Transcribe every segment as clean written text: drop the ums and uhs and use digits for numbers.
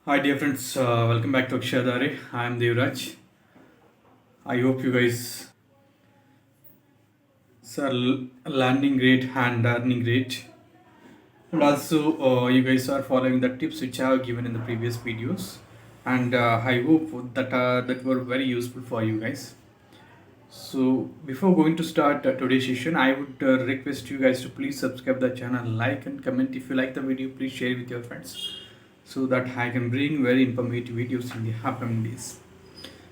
Hi, dear friends. Welcome back to Akshadare. I am Devraj. I hope you guys are landing great and earning great, and also you guys are following the tips which I have given in the previous videos. And I hope that were very useful for you guys. So, before going to start today's session, I would request you guys to please subscribe the channel, like and comment if you like the video. Please share it with your friends so that I can bring very informative videos in the upcoming days.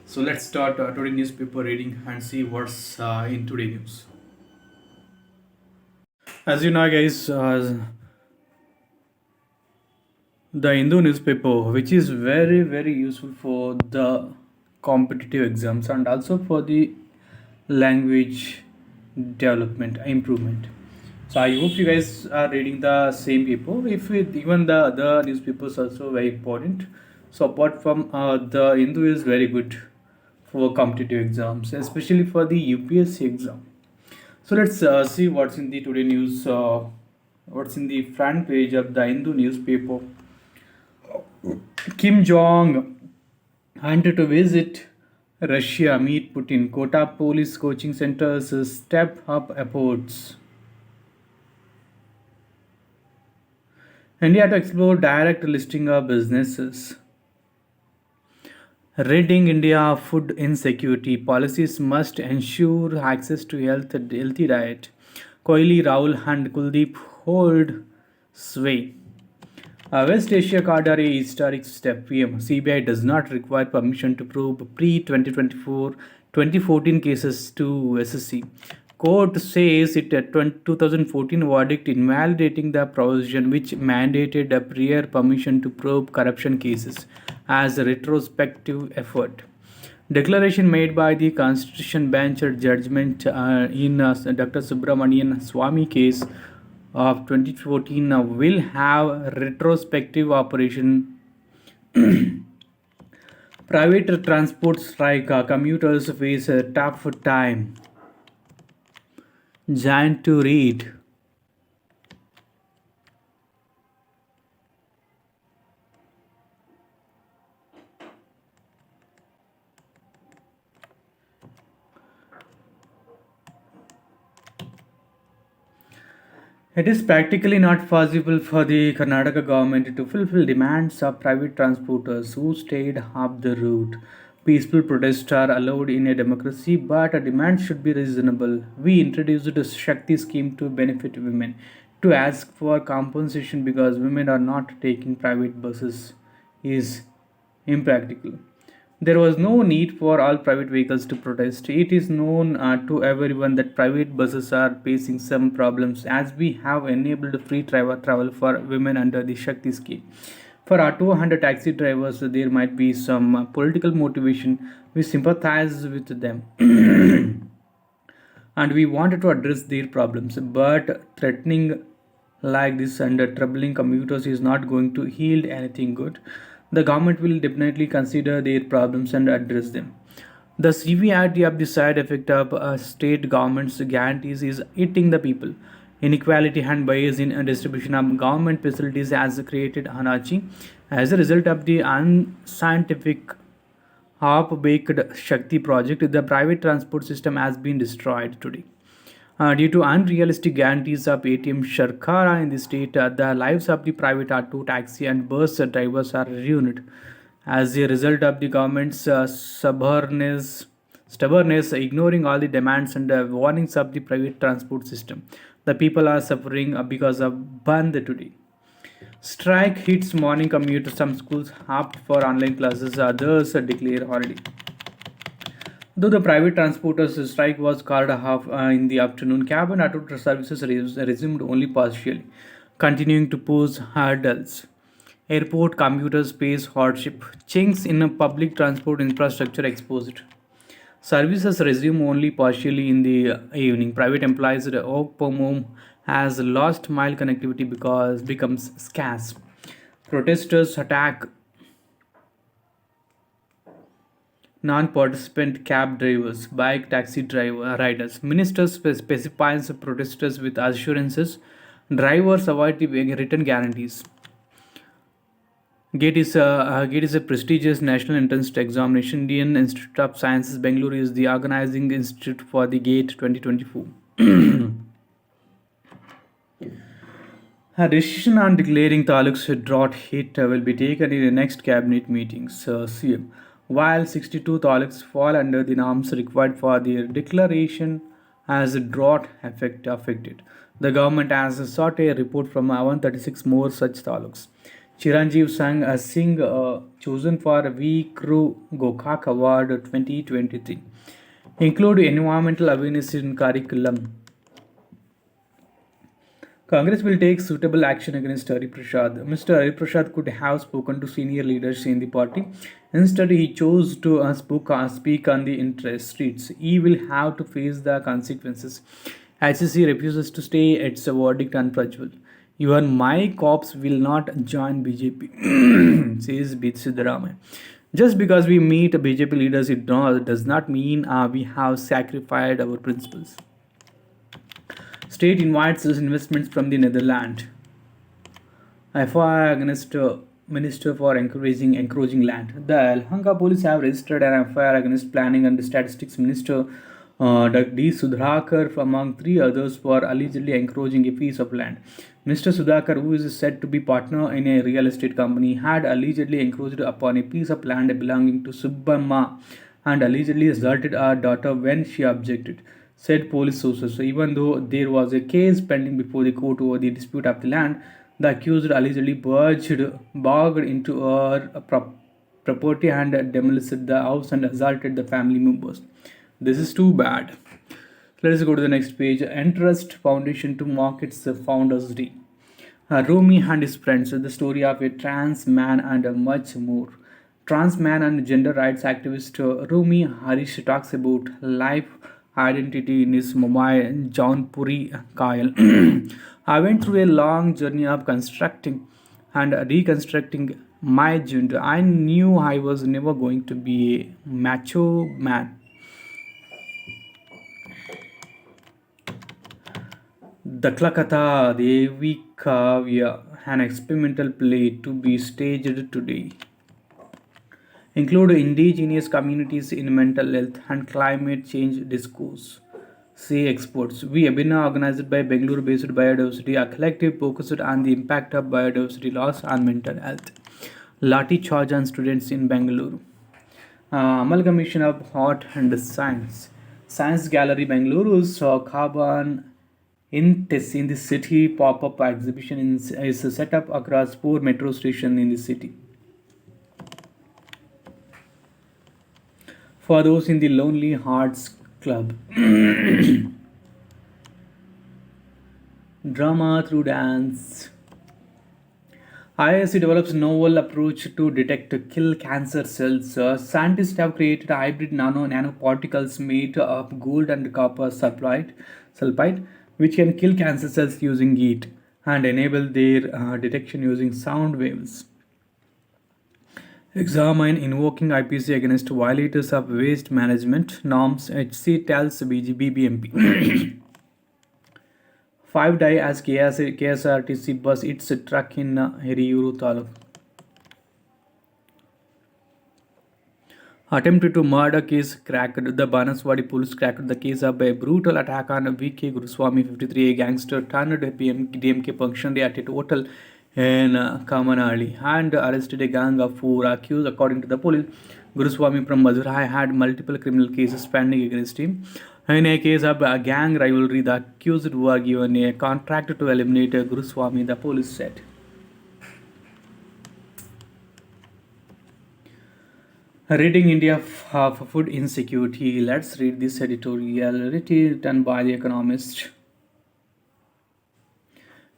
So let's start today newspaper reading and see what's in today news. As you know, guys, the Hindu newspaper, which is very useful for the competitive exams and also for the language development improvement. So I hope you guys are reading the same paper. If it, even the other newspapers also very important. So apart from the Hindu is very good for competitive exams, especially for the UPSC exam. So let's see what's in the today news. What's in the front page of the Hindu newspaper? Kim Jong wanted to visit Russia, meet Putin. Kota police coaching centers step up efforts. India to explore direct listing of businesses. Reading India food insecurity policies must ensure access to healthy diet. Koili, Rahul, and Kuldeep hold sway. West Asia card are a historic step. CBI does not require permission to probe pre 2024 2014 cases to SSC. Court says it at 2014 verdict invalidating the provision which mandated a prior permission to probe corruption cases as a retrospective effort. Declaration made by the Constitution Bench at judgment in Dr. Subramanian Swamy case of 2014 will have retrospective operation. Private transport strike, commuters face a tough time. Giant to read. It is practically not possible for the Karnataka government to fulfill demands of private transporters who stayed up the route. Peaceful protests are allowed in a democracy, but a demand should be reasonable. We introduced a Shakti scheme to benefit women, to ask for compensation because women are not taking private buses is impractical. There was no need for all private vehicles to protest. It is known to everyone that private buses are facing some problems as we have enabled free travel for women under the Shakti scheme. For auto and taxi drivers, there might be some political motivation. We sympathize with them and we wanted to address their problems. But threatening like this and troubling commuters is not going to yield anything good. The government will definitely consider their problems and address them. The severity of the side effect of state government's guarantees is hitting the people. Inequality and bias in distribution of government facilities has created anarchy. As a result of the unscientific half-baked Shakti project, the private transport system has been destroyed today. Due to unrealistic guarantees of ATM Sharkara in the state, the lives of the private auto, taxi, and bus drivers are ruined. As a result of the government's stubbornness, ignoring all the demands and warnings of the private transport system, the people are suffering because of Band today. Strike hits morning commute. Some schools opt for online classes, others declare holiday. Though the private transporters' strike was called off in the afternoon, cab and auto services resumed only partially, continuing to pose hurdles. Airport commuters face hardship, chinks in a public transport infrastructure exposed. Services resume only partially in the evening. Private employees at Oak Home has lost mile connectivity because becomes scarce. Protesters attack non-participant cab drivers, bike taxi driver riders. Minister specifies protesters with assurances. Drivers avoid the written guarantees. GATE is a prestigious national entrance examination. Indian Institute of Sciences, Bangalore is the organizing institute for the GATE 2024. A decision on declaring taluks a drought hit will be taken in the next cabinet meetings. CM. While 62 taluks fall under the norms required for their declaration as a drought affected, the government has sought a report from 136 more such taluks. Chiranjeev Singh, chosen for V. Kru Gokak Award 2023, include environmental awareness in curriculum. Congress will take suitable action against Hari Prasad. Mr. Hari Prasad could have spoken to senior leaders in the party. Instead, he chose to speak on the interest streets. He will have to face the consequences. HSC refuses to stay its verdict on Prajwal. Even my cops will not join BJP, says B. Siddaramaiah. Just because we meet BJP leaders, it does not mean we have sacrificed our principles. State invites investments from the Netherlands. FIR against Minister for encouraging land. The Yelahanka police have registered an FIR against Planning and Statistics Minister D. Sudhakar among three others for allegedly encroaching a piece of land. Mr. Sudhakar, who is said to be partner in a real estate company, had allegedly encroached upon a piece of land belonging to Subbamma and allegedly assaulted her daughter when she objected, said police sources. So even though there was a case pending before the court over the dispute of the land, the accused allegedly barged into her property and demolished the house and assaulted the family members. This is too bad. Let us go to the next page. Entrust Foundation to mark its Founders Day. Rumi and his friends, the story of a trans man and much more. Trans man and gender rights activist Rumi Harish talks about life identity in his Mumbai Jaunpuri Kyle. I went through a long journey of constructing and reconstructing my gender. I knew I was never going to be a macho man. Daklakatha Devi Kavya, an experimental play to be staged today, include indigenous communities in mental health and climate change discourse. Say experts. We webinar organized by Bangalore-based Biodiversity, a collective focused on the impact of biodiversity loss on mental health. Lati charge on students in Bangalore. Amalgamation of art and science. Science Gallery Bangalore's carbon in the city pop-up exhibition is set up across 4 metro stations in the city. For those in the Lonely Hearts Club. Drama through dance. IISc develops novel approach to detect kill cancer cells. Scientists have created hybrid nanoparticles made of gold and copper sulfide, which can kill cancer cells using heat and enable their detection using sound waves. Examine invoking IPC against violators of waste management norms, HC tells BBMP. 5 die as KSRTC bus hits a truck in Hiriyuru Taluk. Attempted to murder case cracked. The Banaswadi police cracked the case up by a brutal attack on VK Guruswamy 53, a gangster turned DMK functionary at a hotel in Kamanali and arrested a gang of 4 accused. According to the police, Guruswamy from Madurai had multiple criminal cases pending against him. In a case of a gang rivalry, the accused were given a contract to eliminate Guruswamy, the police said. Reading India for food insecurity. Let's read this editorial written by The Economist.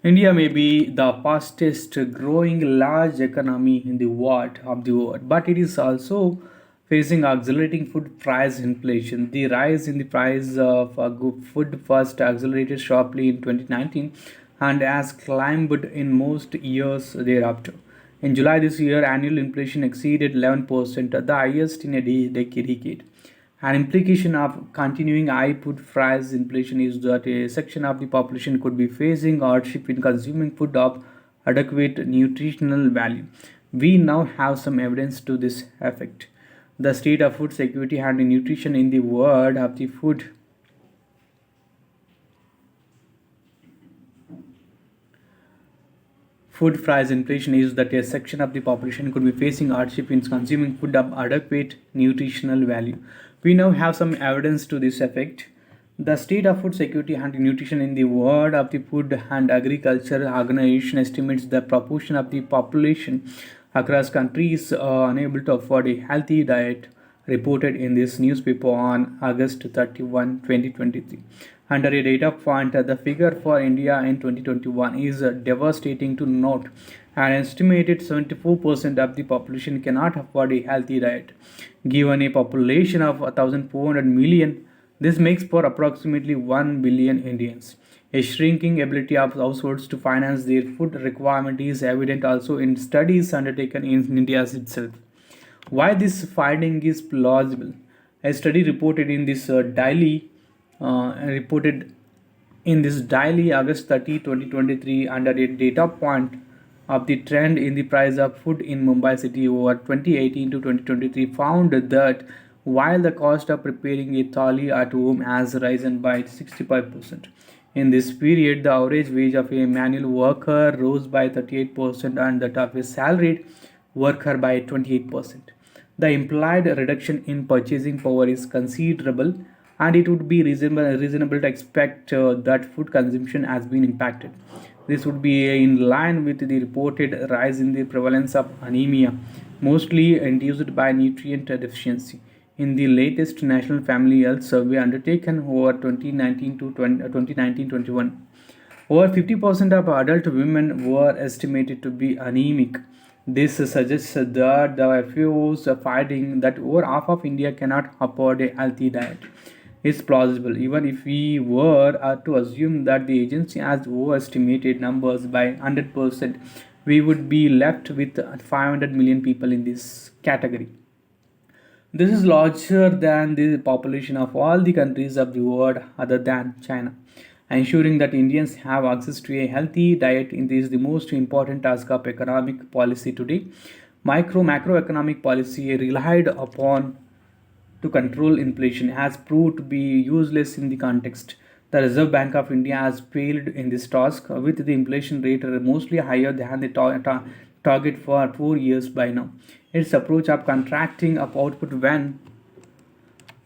India may be the fastest growing large economy in the world, but it is also facing accelerating food price inflation. The rise in the price of food first accelerated sharply in 2019 and has climbed in most years thereafter. In July this year, annual inflation exceeded 11%, the highest in a decade. An implication of continuing high food price inflation is that a section of the population could be facing hardship in consuming food of adequate nutritional value. We now have some evidence to this effect. The state of food security and nutrition in the world of the food price inflation is that a section of the population could be facing hardship in consuming food of adequate nutritional value. We now have some evidence to this effect. The state of food security and nutrition in the world of the Food and Agriculture Organization estimates the proportion of the population across countries unable to afford a healthy diet reported in this newspaper on August 31, 2023. Under a data point, the figure for India in 2021 is devastating to note. An estimated 74% of the population cannot afford a healthy diet. Given a population of 1,400 million, this makes for approximately 1 billion Indians. A shrinking ability of households to finance their food requirement is evident also in studies undertaken in India itself. Why this finding is plausible? A study reported in this daily August 30, 2023 under a data point of the trend in the price of food in Mumbai city over 2018 to 2023 found that while the cost of preparing a thali at home has risen by 65%. In this period, the average wage of a manual worker rose by 38% and that of a salaried worker by 28%. The implied reduction in purchasing power is considerable, and it would be reasonable to expect that food consumption has been impacted. This would be in line with the reported rise in the prevalence of anemia, mostly induced by nutrient deficiency. In the latest National Family Health Survey undertaken over 2019 to 2019-21, over 50% of adult women were estimated to be anemic. This suggests that the FAO's finding that over half of India cannot afford a healthy diet is plausible, even if we were to assume that the agency has overestimated numbers by 100%. We would be left with 500 million people in this category. This is larger than the population of all the countries of the world other than China. Ensuring that Indians have access to a healthy diet is the most important task of economic policy today. Macroeconomic policy relied upon to control inflation has proved to be useless in the context. The Reserve Bank of India has failed in this task, with the inflation rate mostly higher than the target for 4 years by now. Its approach of contracting of output when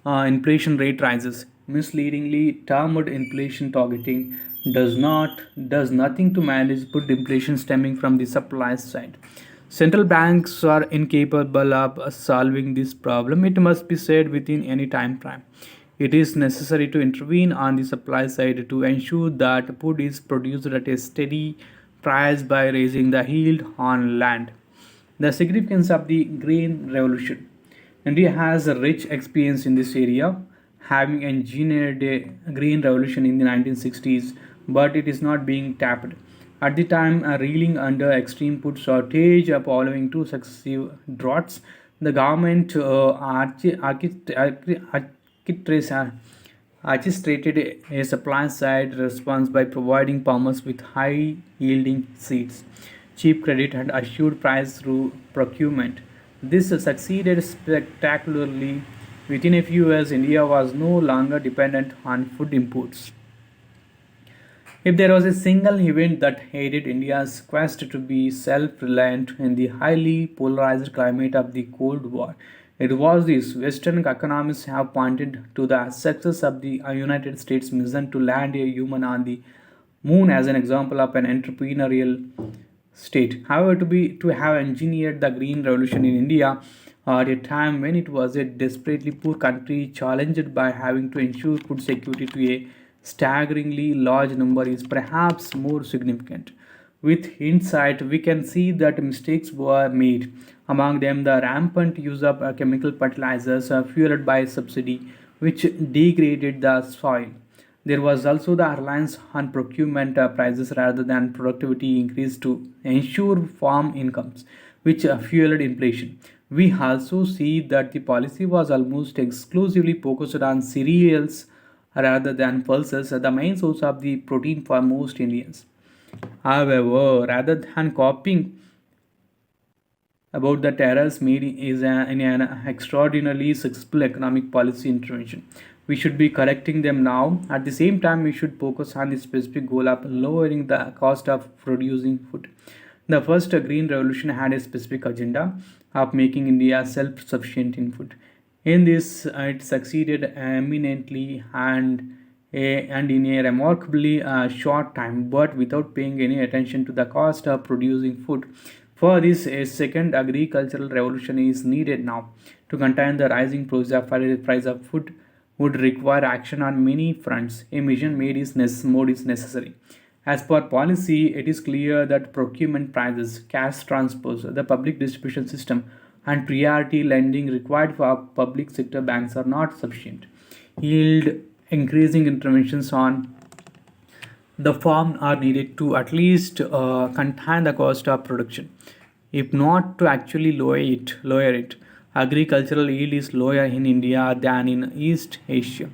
inflation rate rises, misleadingly termed inflation targeting, does nothing to manage food inflation stemming from the supply side. Central banks are incapable of solving this problem. It must be said within any time frame. It is necessary to intervene on the supply side to ensure that food is produced at a steady price by raising the yield on land. The significance of the green revolution. India has a rich experience in this area, having engineered a green revolution in the 1960s, but it is not being tapped. At the time, reeling under extreme food shortage following two successive droughts, the government orchestrated a supply side response by providing farmers with high yielding seeds, cheap credit, and assured price through procurement. This succeeded spectacularly. Within a few years, India was no longer dependent on food imports. If there was a single event that aided India's quest to be self reliant in the highly polarized climate of the Cold War, it was this. Western economists have pointed to the success of the United States mission to land a human on the moon as an example of an entrepreneurial state. However, to have engineered the Green Revolution in India at a time when it was a desperately poor country challenged by having to ensure food security to a staggeringly large number is perhaps more significant. With hindsight, we can see that mistakes were made. Among them, the rampant use of chemical fertilizers fueled by subsidy, which degraded the soil. There was also the reliance on procurement prices rather than productivity increase to ensure farm incomes, which fueled inflation. We also see that the policy was almost exclusively focused on cereals rather than pulses, the main source of the protein for most Indians. However, rather than copying about the tariffs made in an extraordinarily successful economic policy intervention. We should be correcting them now. At the same time, we should focus on the specific goal of lowering the cost of producing food. The first Green Revolution had a specific agenda of making India self sufficient in food. In this, it succeeded eminently and in a remarkably short time, but without paying any attention to the cost of producing food. For this, a second agricultural revolution is needed now. To contain the rising price of food would require action on many fronts. A mission mode is necessary. As per policy, it is clear that procurement prices, cash transfers, the public distribution system, and priority lending required for public sector banks are not sufficient. Yield increasing interventions on the farm are needed to at least contain the cost of production, if not to actually lower it. Agricultural yield is lower in India than in East Asia,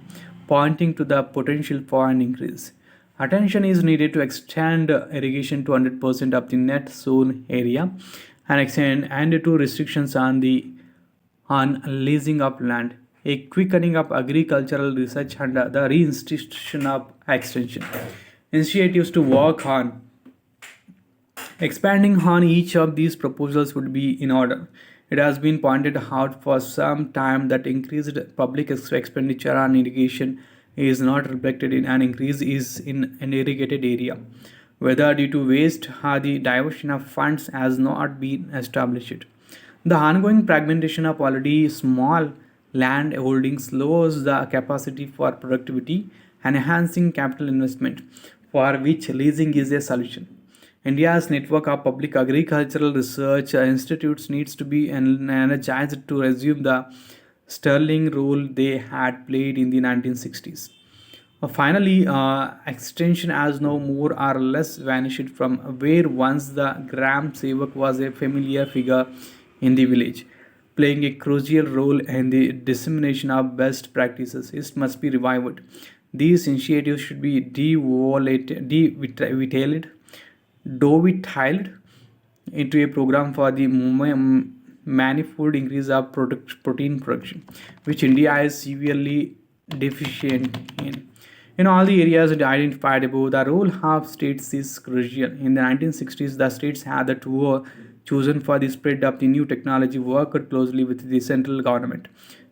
pointing to the potential for an increase. Attention is needed to extend irrigation to 100% of the net sown area and extend and to restrictions on leasing of land, a quickening of agricultural research, and the reinstitution of extension. Initiatives to work on expanding on each of these proposals would be in order. It has been pointed out for some time that increased public expenditure on irrigation is not reflected in an increase is in an irrigated area, whether due to waste or the diversion of funds has not been established. The ongoing fragmentation of already small land holdings lowers the capacity for productivity, enhancing capital investment, for which leasing is a solution. India's network of public agricultural research institutes needs to be energized to resume the sterling role they had played in the 1960s. Finally, extension has now more or less vanished from where once the Gram Sevak was a familiar figure in the village, playing a crucial role in the dissemination of best practices. It must be revived. These initiatives should be dovetailed into a program for the manifold increase of protein production, which India is severely deficient in. In all the areas identified above, the role of states is crucial. In the 1960s, the states had the tour chosen for the spread of the new technology worked closely with the central government.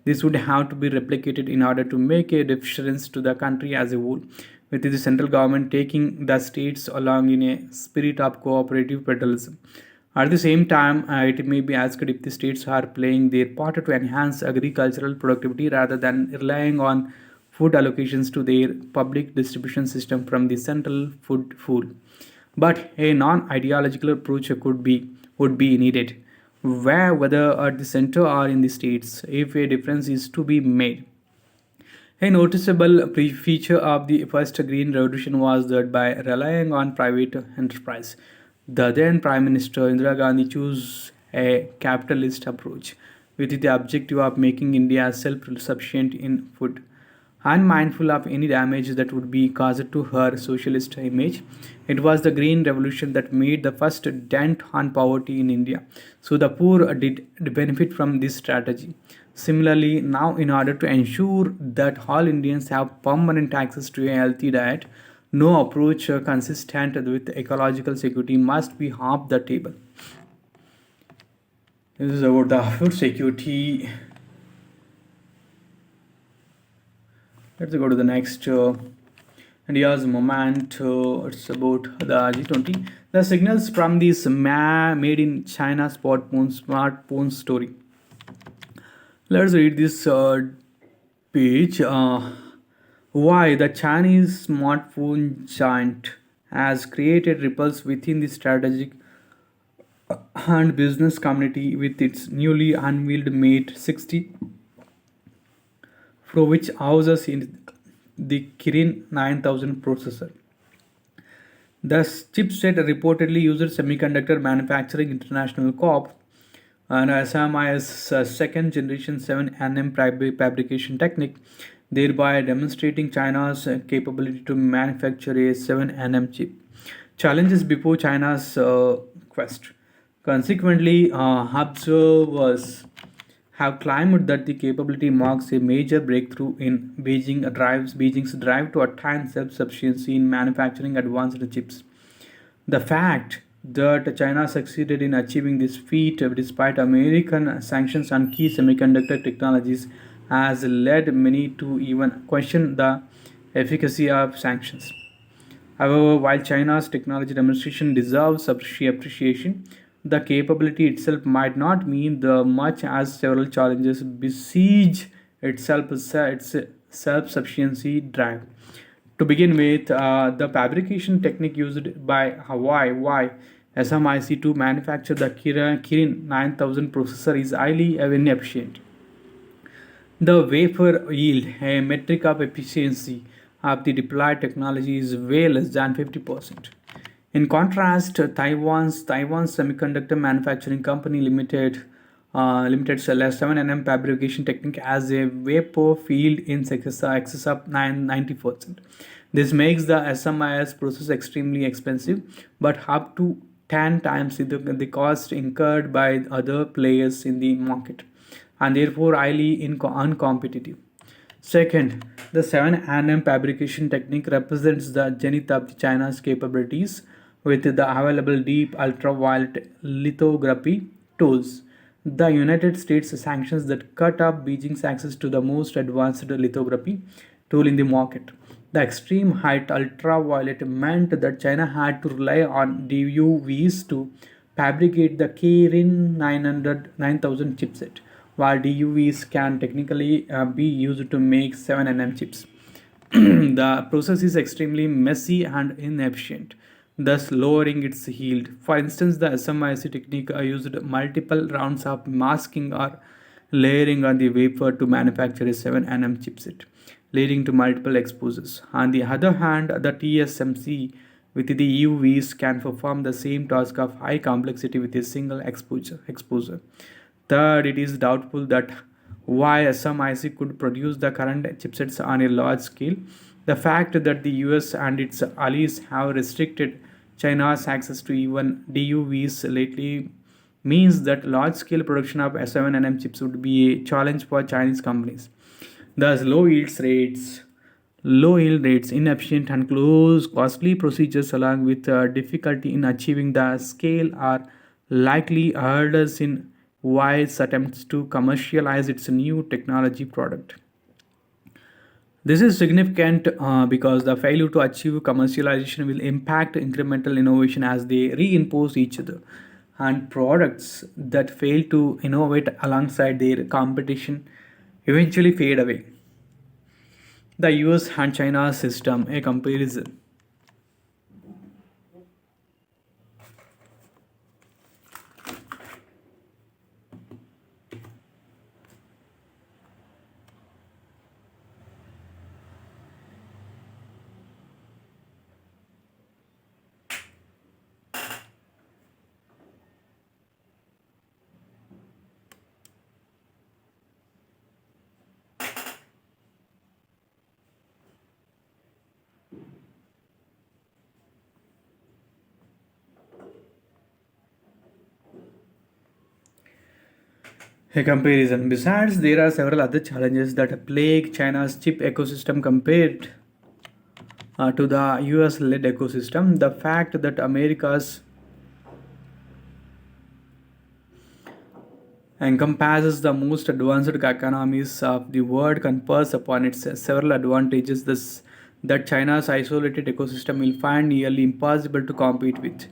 This would have to be replicated in order to make a difference to the country as a whole, with the central government taking the states along in a spirit of cooperative federalism. At the same time, it may be asked if the states are playing their part to enhance agricultural productivity rather than relying on food allocations to their public distribution system from the central food pool. But a non-ideological approach would be needed, where whether at the center or in the states, if a difference is to be made. A noticeable feature of the first Green Revolution was that by relying on private enterprise, the then Prime Minister Indira Gandhi chose a capitalist approach with the objective of making India self sufficient in food. Unmindful of any damage that would be caused to her socialist image, it was the Green Revolution that made the first dent on poverty in India. So the poor did benefit from this strategy. Similarly, now in order to ensure that all Indians have permanent access to a healthy diet, no approach consistent with ecological security must be off the table. This is about the food security. Let's go to the next India's moment. It's about the G20. The signals from this made in China smartphone story. Let's read this page. Why the Chinese smartphone giant has created ripples within the strategic and business community with its newly unveiled Mate 60 Pro, which houses in the Kirin 9000 processor. The chipset reportedly used Semiconductor Manufacturing International Corp and SMI's second generation 7nm fabrication technique, thereby demonstrating China's capability to manufacture a 7nm chip. Challenges before China's quest. Consequently, observers have claimed that the capability marks a major breakthrough in Beijing's drive to attain self-sufficiency in manufacturing advanced chips. The fact that China succeeded in achieving this feat despite American sanctions on key semiconductor technologies has led many to even question the efficacy of sanctions. However, while China's technology demonstration deserves appreciation, the capability itself might not mean the much as several challenges besiege its self-sufficiency drive. To begin with, the fabrication technique used by Huawei SMIC to manufacture the Kirin 9000 processor is highly inefficient. The wafer yield, a metric of efficiency of the deployed technology, is way less than 50%. In contrast, Taiwan's Semiconductor Manufacturing Company Limited 7nm fabrication technique has a vapor field in excess of 90%. This makes the SMIS process extremely expensive, but up to 10 times the cost incurred by other players in the market, and therefore highly uncompetitive. Second, the 7nm fabrication technique represents the zenith of China's capabilities with the available deep ultraviolet lithography tools. The United States sanctions that cut off Beijing's access to the most advanced lithography tool in the market. The extreme height ultraviolet meant that China had to rely on DUVs to fabricate the Kirin 9000 chipset, while DUVs can technically be used to make 7nm chips. The process is extremely messy and inefficient, thus lowering its yield. For instance, the SMIC technique used multiple rounds of masking or layering on the wafer to manufacture a 7nm chipset, leading to multiple exposures. On the other hand, the TSMC with the UVs can perform the same task of high complexity with a single exposure. Third, it is doubtful that why SMIC could produce the current chipsets on a large scale. The fact that the US and its allies have restricted China's access to even DUVs lately means that large scale production of S7nm chips would be a challenge for Chinese companies. Thus, low yield rates, inefficient and costly procedures, along with difficulty in achieving the scale, are likely hurdles in Huawei's attempts to commercialize its new technology product. This is significant because the failure to achieve commercialization will impact incremental innovation as they reinforce each other. And products that fail to innovate alongside their competition eventually fade away. The US and China system, a comparison. A comparison. Besides, there are several other challenges that plague China's chip ecosystem compared to the US led ecosystem. The fact that America's encompasses the most advanced economies of the world confers upon it several advantages that China's isolated ecosystem will find nearly impossible to compete with.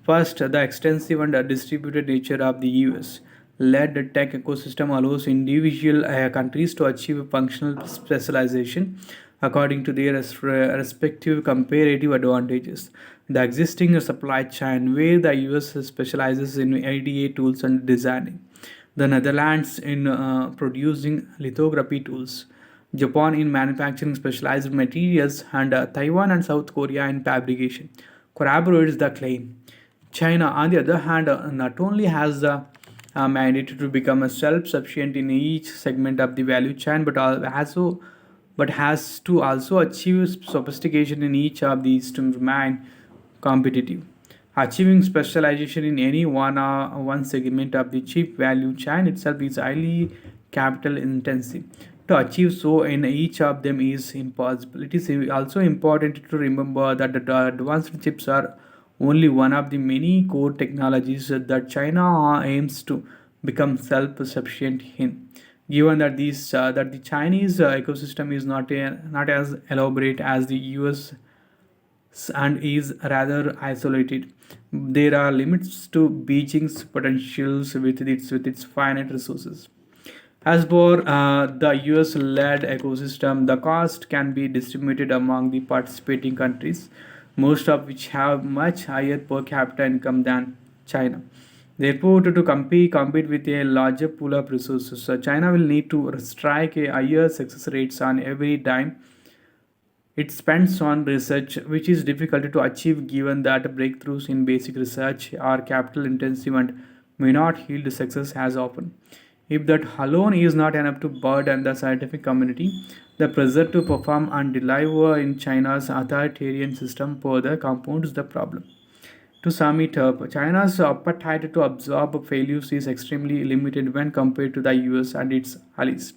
First, the extensive and distributed nature of the US led tech ecosystem allows individual countries to achieve functional specialization according to their respective comparative advantages. The existing supply chain, where the US specializes in IDA tools and designing, the Netherlands in producing lithography tools, Japan in manufacturing specialized materials, and Taiwan and South Korea in fabrication, corroborates the claim. China, on the other hand, not only has the mandate to become a self-sufficient in each segment of the value chain, but has to also achieve sophistication in each of these to remain competitive. Achieving specialization in any one segment of the chip value chain itself is highly capital intensive. To achieve so in each of them is impossible. It is also important to remember that the advanced chips are only one of the many core technologies that China aims to become self-sufficient in. Given that the Chinese ecosystem is not as elaborate as the US and is rather isolated. There are limits to Beijing's potentials with its finite resources. As for the US-led ecosystem, the cost can be distributed among the participating countries, most of which have much higher per capita income than China. Therefore, to compete with a larger pool of resources, China will need to strike a higher success rates on every dime it spends on research, which is difficult to achieve given that breakthroughs in basic research are capital intensive and may not yield success as often. If that alone is not enough to burden the scientific community, the pressure to perform and deliver in China's authoritarian system further compounds the problem. To sum it up, China's appetite to absorb failures is extremely limited when compared to the US and its allies.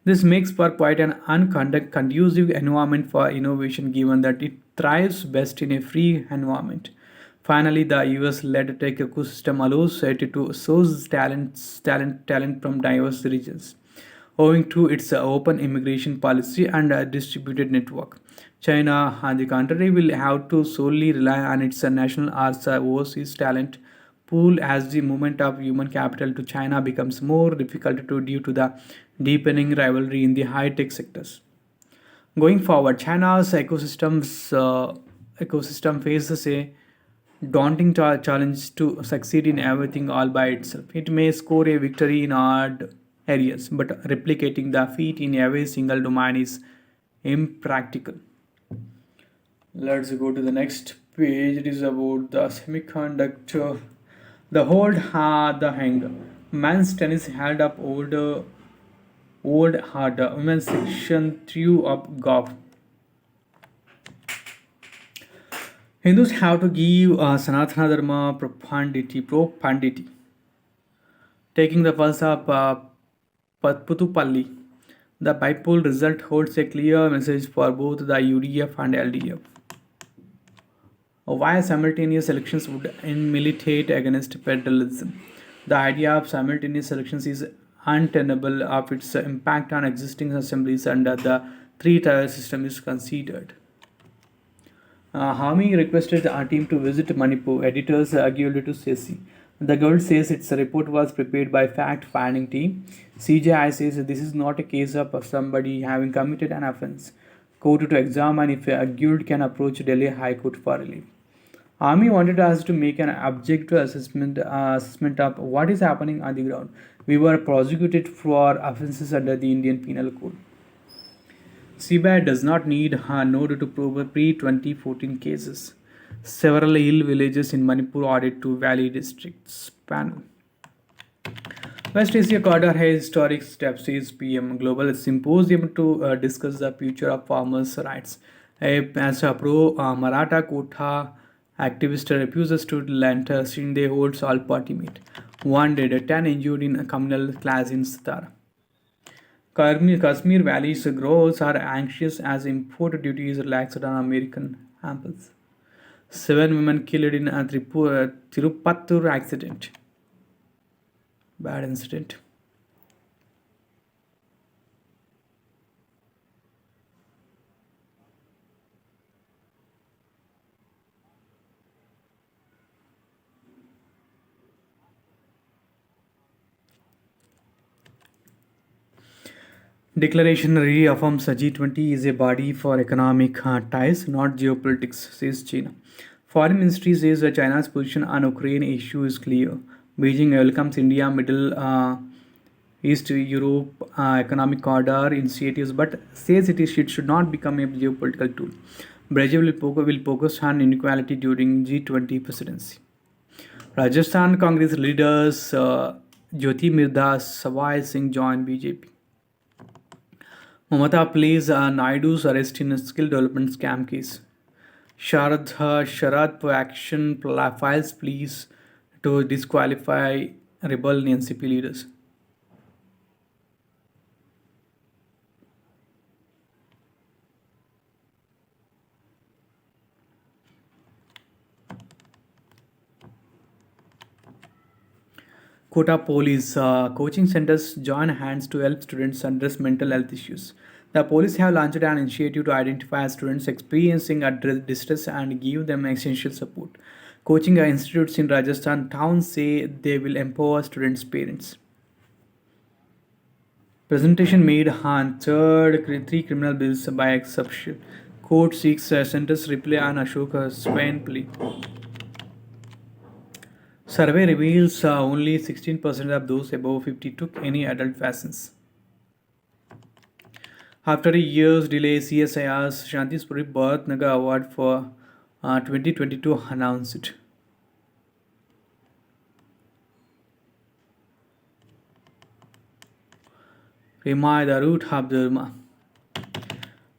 This makes for quite an unconducive environment for innovation given that it thrives best in a free environment. Finally, the US-led tech ecosystem allows it to source talent from diverse regions. Owing to its open immigration policy and distributed network, China, on the contrary, will have to solely rely on its national arts overseas talent pool as the movement of human capital to China becomes more difficult to due to the deepening rivalry in the high-tech sectors. Going forward, China's ecosystem faces a daunting challenge to succeed in everything all by itself. It may score a victory in odd areas, but replicating the feat in every single domain is impractical. Let's go to the next page. It is about the semiconductor. The hold the hang. Men's tennis held up old harder. Women's section threw up golf. Hindus have to give Sanatana Dharma profundity. Taking the pulse of Putupalli, the bipole result holds a clear message for both the UDF and LDF. Why simultaneous elections would militate against federalism. The idea of simultaneous elections is untenable of its impact on existing assemblies and the three-tier system is considered. Hami requested our team to visit Manipur. Editors argued to Sesi. The girl says its report was prepared by fact-finding team. CJI says this is not a case of somebody having committed an offense. Court to examine if a guild can approach Delhi High Court for relief. Army wanted us to make an objective assessment of what is happening on the ground. We were prosecuted for offences under the Indian Penal Code. CBI does not need a node to prove pre-2014 cases. Several hill villages in Manipur added to Valley District's panel. West Asia Corridor has historic steps is PM Global Symposium to discuss the future of farmers' rights. As a pro-Maratha Kotha activist refuses to lend since they hold all party meet. One dead, 10 injured in a communal clash in Satara. Kashmir Valley's growers are anxious as import duties relaxed on American apples. Seven women killed in a Tirupattur accident. Bad incident. Declaration reaffirms G20 is a body for economic ties, not geopolitics, says China. Foreign Ministry says that China's position on Ukraine issue is clear. Beijing welcomes India Middle East Europe Economic Corridor initiatives, but says it should not become a geopolitical tool. Brazil will focus on inequality during G20 presidency. Rajasthan Congress leaders Jyotirmada Savai Singh join BJP. Mamata plays Naidu's arrest in a skill development scam case. Sharad for action files pleas to disqualify rebel NCP leaders. Kota Police coaching centers join hands to help students address mental health issues. The police have launched an initiative to identify students experiencing distress and give them essential support. Coaching institutes in Rajasthan towns say they will empower students' parents. Presentation made on three criminal bills by exception. Court seeks sentence reply on Ashoka Swain plea. Survey reveals only 16% of those above 50 took any adult vaccines. After a year's delay, CSIR's Shantispuri Bharat Nagar Award for 2022 announced. Remind the root of Dharma.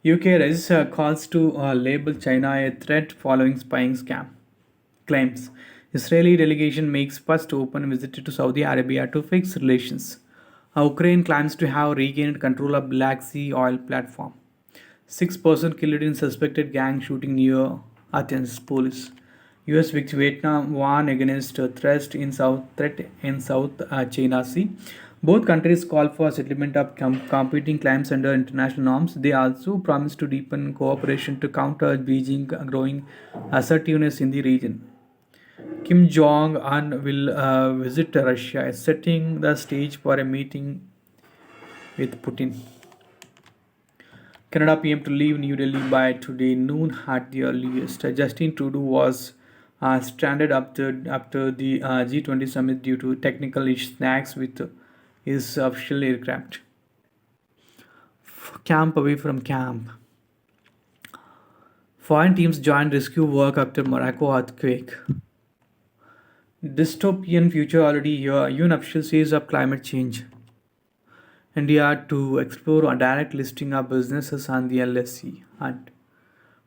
UK register calls to label China a threat following spying scam. Claims. Israeli delegation makes first open visit to Saudi Arabia to fix relations. Ukraine claims to have regained control of Black Sea oil platform. 6 persons killed in suspected gang shooting near Athens. Police. US Vietnam warn against a threat in South China Sea. Both countries call for settlement of competing claims under international norms. They also promise to deepen cooperation to counter Beijing growing assertiveness in the region. Kim Jong Un will visit Russia, setting the stage for a meeting with Putin. Canada PM to leave New Delhi by today noon at the earliest. Justin Trudeau was stranded after the G20 summit due to technical snags with his official aircraft. Camp away from camp. Foreign teams joined rescue work after Morocco earthquake. Dystopian future already here. UN official says of climate change. India to explore a direct listing of businesses on the LSE. And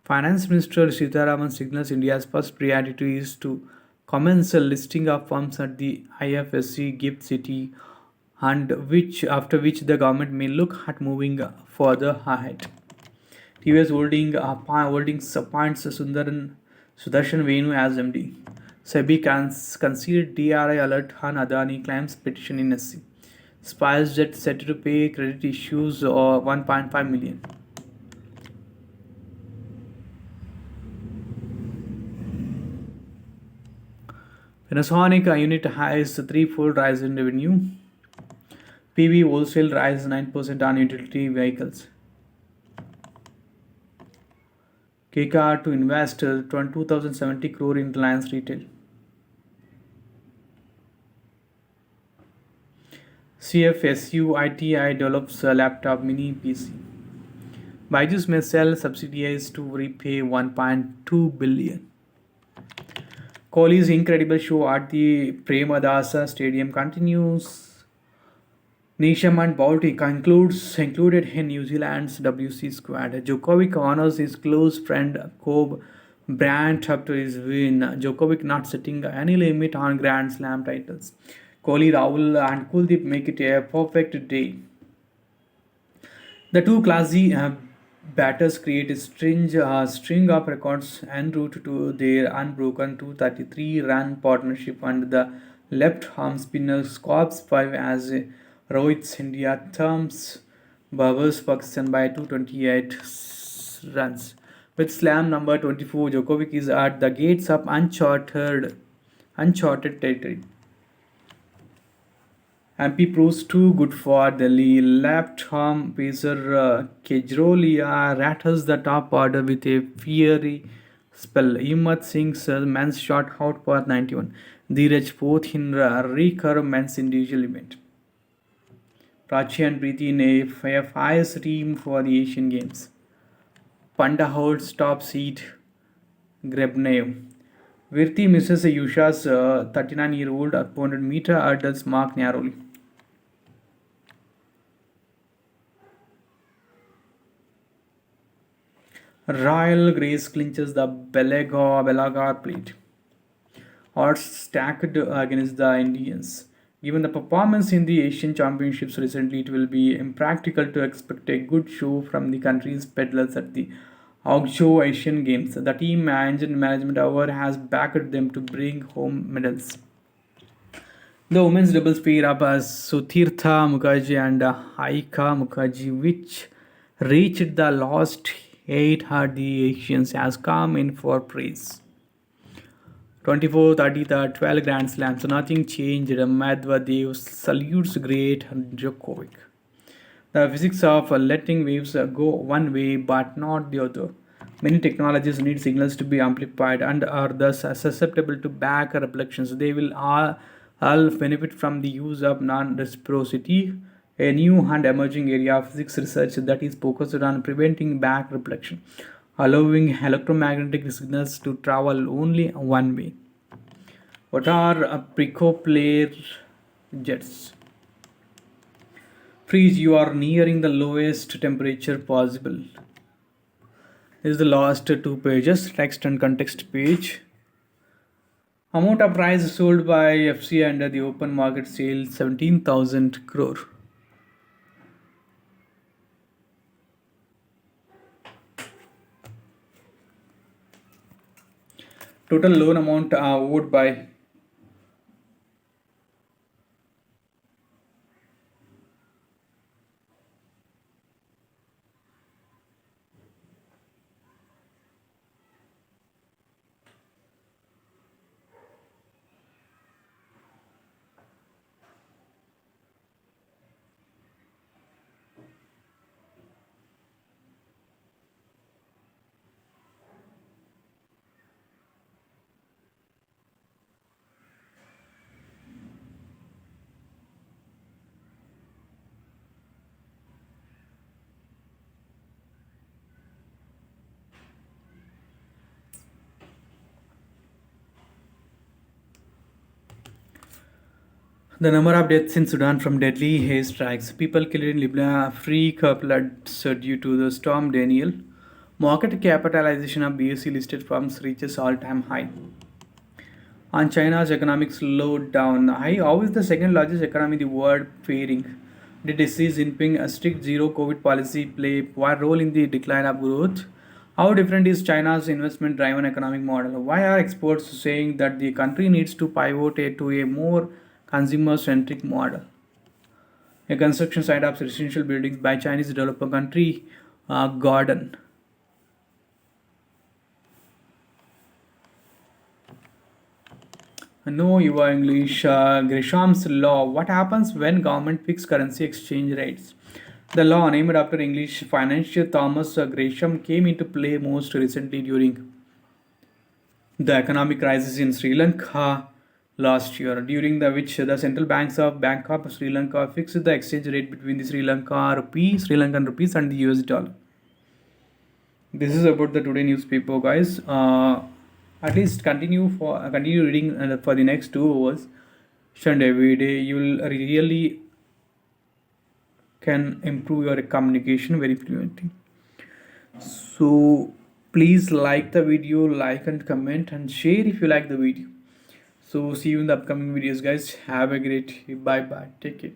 Finance Minister Sitaraman signals India's first priority is to commence a listing of firms at the IFSC Gift City, and which after which the government may look at moving further ahead. TVS Holdings appoints Sudarshan Venu as MD. SEBI conceded DRI alert on Adani claims petition in SC. SpiceJet set to pay credit issues or 1.5 million. Panasonic unit has threefold rise in revenue. PV wholesale rise 9% on utility vehicles. KKR to invest 2070 crore in Reliance Retail. CFSU ITI develops a laptop mini PC. Byju's may sell subsidies to repay 1.2 billion. Kohli's incredible show at the Premadasa Stadium continues. Nisham and Baltic included in New Zealand's WC squad. Djokovic honors his close friend Kobe Bryant after his win. Djokovic not setting any limit on Grand Slam titles. Kohli, Rahul, and Kuldeep make it a perfect day. The two classy batters create a string of records en route to their unbroken 233-run partnership, and the left-arm spinner scores 5 as Rohit India thumbs Babers Pakistan by 228 runs. With slam number 24, Djokovic is at the gates of uncharted territory. MP proves too good for Delhi. Left arm pacer Kejrolia rattles the top order with a fiery spell. Himmat Singh's men's shot out for 91. Dheeraj fourth in recurve men's individual event. Prachi and Preeti in a FIS team for the Asian Games. Panda holds top seed Grebnev. Virti misses Yusha's 39-year-old 400-meter hurdles mark narrowly. Royal Grace clinches the Belagar plate. Odds stacked against the Indians. Given the performance in the Asian Championships recently, it will be impractical to expect a good show from the country's peddlers at the Hangzhou Asian Games. The team and management, however, has backed them to bring home medals. The women's doubles pair up as Sutirtha Mukherjee and Haika Mukherjee, which reached the last eight at the Asians, has come in for praise. 24, 30, 12 Grand Slams, so nothing changed. Medvedev salutes great Djokovic. The physics of letting waves go one way but not the other. Many technologies need signals to be amplified and are thus susceptible to back reflections. They will all benefit from the use of non-reciprocity, a new and emerging area of physics research that is focused on preventing back reflection, allowing electromagnetic signals to travel only one way. What are precoplanar jets? Freeze, you are nearing the lowest temperature possible. This is the last two pages, text and context page. Amount of price sold by FCI under the open market sale 17,000 crore. Total loan amount owed by the number of deaths in Sudan from deadly hail strikes. People killed in Libya, freak floods due to the storm Daniel. Market capitalization of BSE listed firms reaches all-time high. On China's economic slowdown, how is the second largest economy in the world faring? Did Xi Jinping a strict zero COVID policy play a role in the decline of growth? How different is China's investment driven economic model? Why are experts saying that the country needs to pivot to a more consumer centric model? A construction site of residential buildings by Chinese developer country Garden. No, your English. Gresham's law. What happens when government fix currency exchange rates? The law, named after English financier Thomas Gresham, came into play most recently during the economic crisis in Sri Lanka last year, during the which the central banks of Bank of Sri Lanka fixed the exchange rate between the Sri Lankan rupees, and the US dollar. This is about the today newspaper, guys. At least continue reading for the next 2 hours. And every day you will really can improve your communication very fluently. So please like the video, like and comment and share if you like the video. So see you in the upcoming videos, guys. Have a great day. Bye bye. Take care.